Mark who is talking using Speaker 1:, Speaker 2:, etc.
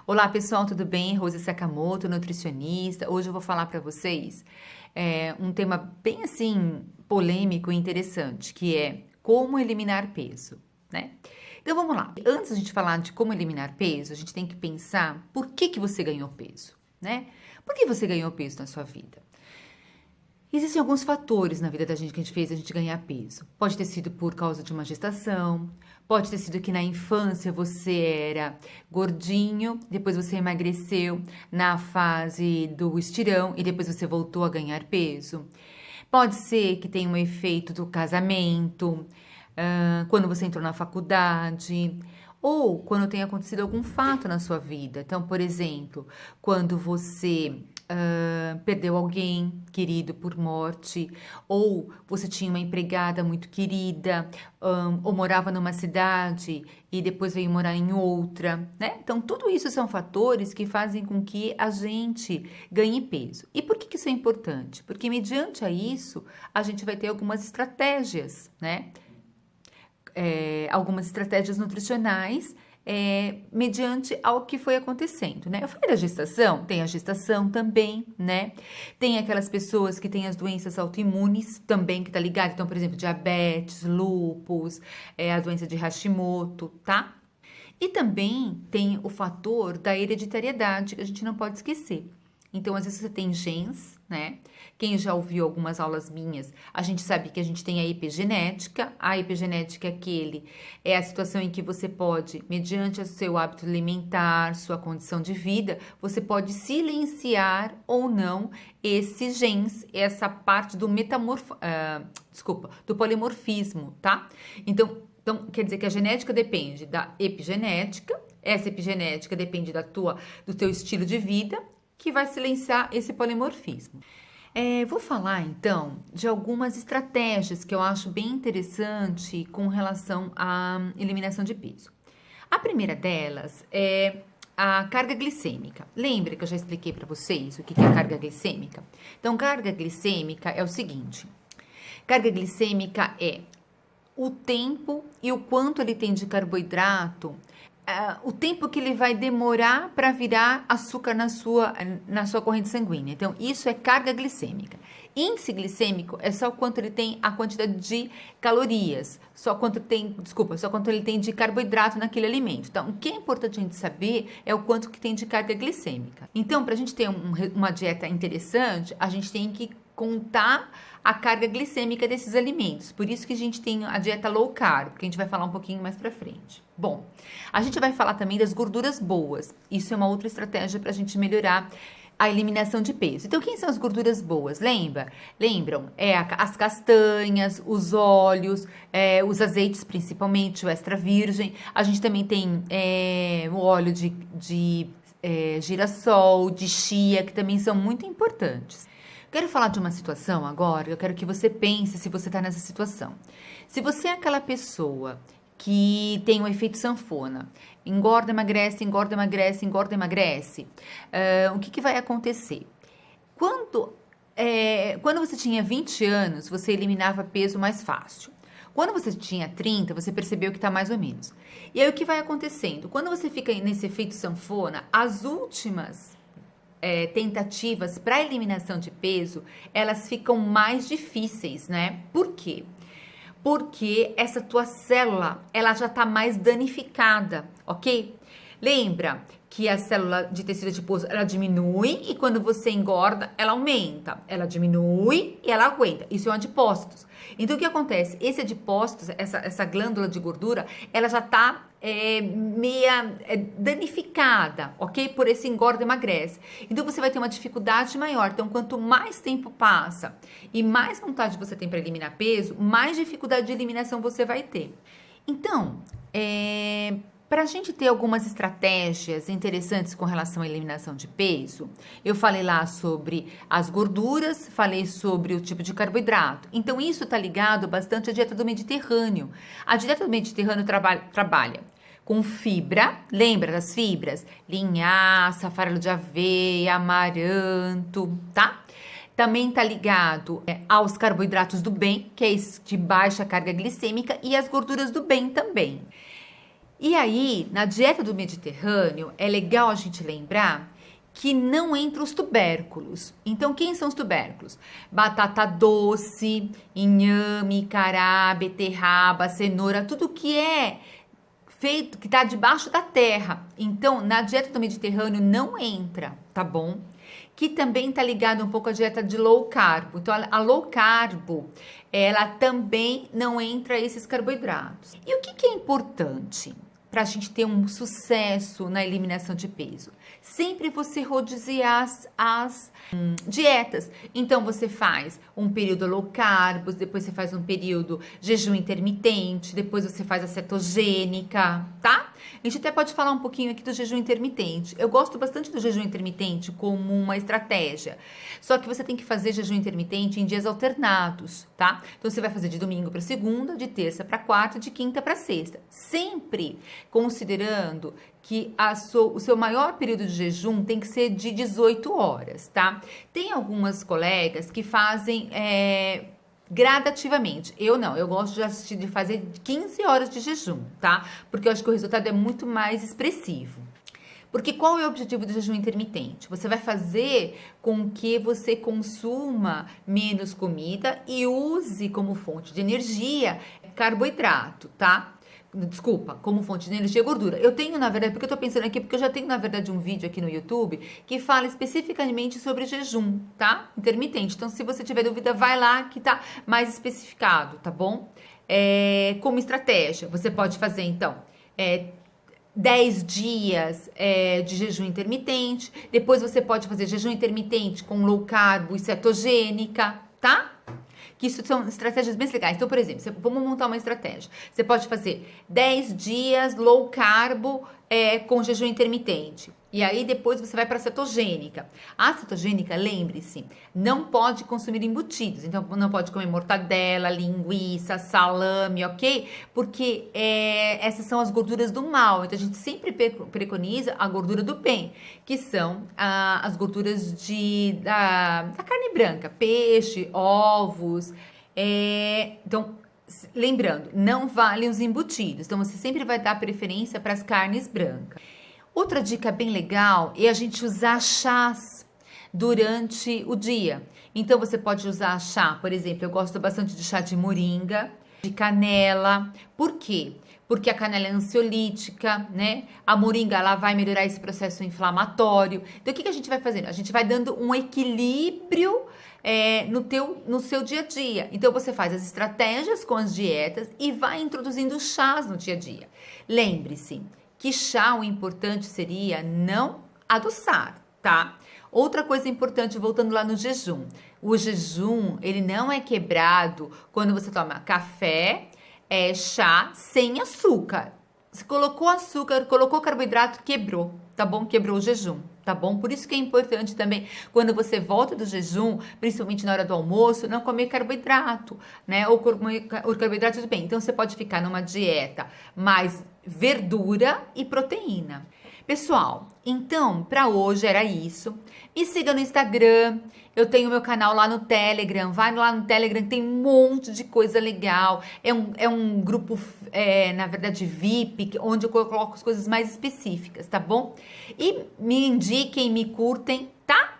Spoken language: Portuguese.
Speaker 1: Olá pessoal, tudo bem? Rose Sakamoto, nutricionista. Hoje eu vou falar para vocês um tema bem assim polêmico e interessante, que é como eliminar peso, né? Então vamos lá. Antes de a gente falar de como eliminar peso, a gente tem que pensar por que você ganhou peso, né? Por que você ganhou peso na sua vida? Existem alguns fatores na vida da gente que a gente fez a gente ganhar peso. Pode ter sido por causa de uma gestação, pode ter sido que na infância você era gordinho, depois você emagreceu na fase do estirão e depois você voltou a ganhar peso. Pode ser que tenha um efeito do casamento, quando você entrou na faculdade, ou quando tem acontecido algum fato na sua vida. Então, por exemplo, quando você perdeu alguém querido por morte, ou você tinha uma empregada muito querida, ou morava numa cidade e depois veio morar em outra, né? Então, tudo isso são fatores que fazem com que a gente ganhe peso. E por que isso é importante? Porque mediante a isso, a gente vai ter algumas estratégias, né? Algumas estratégias nutricionais mediante ao que foi acontecendo, né? Eu falei da gestação, tem a gestação também, né? Tem aquelas pessoas que têm as doenças autoimunes também, que tá ligado. Então, por exemplo, diabetes, lúpus, a doença de Hashimoto, tá? E também tem o fator da hereditariedade, que a gente não pode esquecer. Então, às vezes você tem genes, né? Quem já ouviu algumas aulas minhas, a gente sabe que a gente tem a epigenética. A epigenética é a situação em que você pode, mediante o seu hábito alimentar, sua condição de vida, você pode silenciar ou não esses genes, essa parte do do polimorfismo, tá? Então, quer dizer que a genética depende da epigenética, essa epigenética depende do teu estilo de vida, que vai silenciar esse polimorfismo. Vou falar então de algumas estratégias que eu acho bem interessante com relação à eliminação de peso. A primeira delas é a carga glicêmica. Lembra que eu já expliquei para vocês o que é a carga glicêmica? Então, carga glicêmica é o seguinte: carga glicêmica é o tempo e o quanto ele tem de carboidrato, o tempo que ele vai demorar para virar açúcar na sua corrente sanguínea. Então, isso é carga glicêmica. Índice glicêmico é só quanto ele tem a quantidade de calorias, só quanto ele tem de carboidrato naquele alimento. Então, o que é importante a gente saber é o quanto que tem de carga glicêmica. Então, para a gente ter uma dieta interessante, a gente tem que contar a carga glicêmica desses alimentos. Por isso que a gente tem a dieta low carb, que a gente vai falar um pouquinho mais pra frente. Bom, a gente vai falar também das gorduras boas. Isso é uma outra estratégia para a gente melhorar a eliminação de peso. Então, quem são as gorduras boas? Lembram? As castanhas, os óleos, os azeites, principalmente o extra virgem. A gente também tem o óleo de girassol, de chia, que também são muito importantes. Quero falar de uma situação agora, eu quero que você pense se você está nessa situação. Se você é aquela pessoa que tem o efeito sanfona, engorda, emagrece, engorda, emagrece, engorda, emagrece, o que vai acontecer? Quando você tinha 20 anos, você eliminava peso mais fácil. Quando você tinha 30, você percebeu que está mais ou menos. E aí o que vai acontecendo? Quando você fica nesse efeito sanfona, as últimas tentativas para eliminação de peso, elas ficam mais difíceis, né? Por quê? Porque essa tua célula, ela já está mais danificada, ok? Lembra que a célula de tecido adiposo, ela diminui e quando você engorda, ela aumenta. Ela diminui e ela aguenta. Isso é um adipócitos. Então, o que acontece? Esse adipócitos, essa glândula de gordura, ela já está meia danificada, ok? Por esse engorda e emagrece. Então, você vai ter uma dificuldade maior. Então, quanto mais tempo passa e mais vontade você tem para eliminar peso, mais dificuldade de eliminação você vai ter. Então, para a gente ter algumas estratégias interessantes com relação à eliminação de peso, eu falei lá sobre as gorduras, falei sobre o tipo de carboidrato. Então, isso está ligado bastante à dieta do Mediterrâneo. A dieta do Mediterrâneo trabalha com fibra, lembra das fibras? Linhaça, farelo de aveia, amaranto, tá? Também está ligado aos carboidratos do bem, que é esse de baixa carga glicêmica, e as gorduras do bem também. E aí, na dieta do Mediterrâneo, é legal a gente lembrar que não entra os tubérculos. Então, quem são os tubérculos? Batata doce, inhame, cará, beterraba, cenoura, tudo que é feito, que está debaixo da terra. Então, na dieta do Mediterrâneo não entra, tá bom? Que também está ligado um pouco à dieta de low carb. Então, a low carb, ela também não entra esses carboidratos. E o que é importante para a gente ter um sucesso na eliminação de peso? Sempre você rodiziar as dietas. Então, você faz um período low carb, depois você faz um período jejum intermitente, depois você faz a cetogênica, tá? A gente até pode falar um pouquinho aqui do jejum intermitente. Eu gosto bastante do jejum intermitente como uma estratégia. Só que você tem que fazer jejum intermitente em dias alternados, tá? Então, você vai fazer de domingo para segunda, de terça para quarta, de quinta para sexta. Sempre considerando que o seu maior período de jejum tem que ser de 18 horas, tá? Tem algumas colegas que fazem gradativamente. Eu não, eu gosto de fazer 15 horas de jejum, tá? Porque eu acho que o resultado é muito mais expressivo. Porque qual é o objetivo do jejum intermitente? Você vai fazer com que você consuma menos comida e use como fonte de energia carboidrato, tá? Desculpa, como fonte de energia gordura. Eu tenho, na verdade, porque eu tô pensando aqui, porque eu já tenho, na verdade, um vídeo aqui no YouTube que fala especificamente sobre jejum, tá? Intermitente. Então, se você tiver dúvida, vai lá que tá mais especificado, tá bom? Como estratégia, você pode fazer, então, 10 dias de jejum intermitente, depois você pode fazer jejum intermitente com low carb e cetogênica, tá? Que isso são estratégias bem legais. Então, por exemplo, vamos montar uma estratégia. Você pode fazer 10 dias low carb com jejum intermitente. E aí, depois você vai para a cetogênica. A cetogênica, lembre-se, não pode consumir embutidos. Então, não pode comer mortadela, linguiça, salame, ok? Porque essas são as gorduras do mal. Então, a gente sempre preconiza a gordura do bem, que são as gorduras da carne branca, peixe, ovos. Então, lembrando, não valem os embutidos. Então, você sempre vai dar preferência para as carnes brancas. Outra dica bem legal é a gente usar chás durante o dia. Então, você pode usar chá, por exemplo, eu gosto bastante de chá de moringa, de canela. Por quê? Porque a canela é ansiolítica, né? A moringa, ela vai melhorar esse processo inflamatório. Então, o que a gente vai fazendo? A gente vai dando um equilíbrio no seu dia a dia. Então, você faz as estratégias com as dietas e vai introduzindo chás no dia a dia. Lembre-se que chá, o importante seria não adoçar, tá? Outra coisa importante, voltando lá no jejum. O jejum, ele não é quebrado quando você toma café, chá sem açúcar. Você colocou açúcar, colocou carboidrato, quebrou, tá bom? Quebrou o jejum, tá bom? Por isso que é importante também, quando você volta do jejum, principalmente na hora do almoço, não comer carboidrato, né? Ou comer o carboidrato, tudo bem. Então, você pode ficar numa dieta mais verdura e proteína. Pessoal, então, para hoje era isso. Me siga no Instagram, eu tenho meu canal lá no Telegram, vai lá no Telegram, tem um monte de coisa legal. É um grupo, na verdade, VIP, onde eu coloco as coisas mais específicas, tá bom? E me indiquem, me curtem, tá?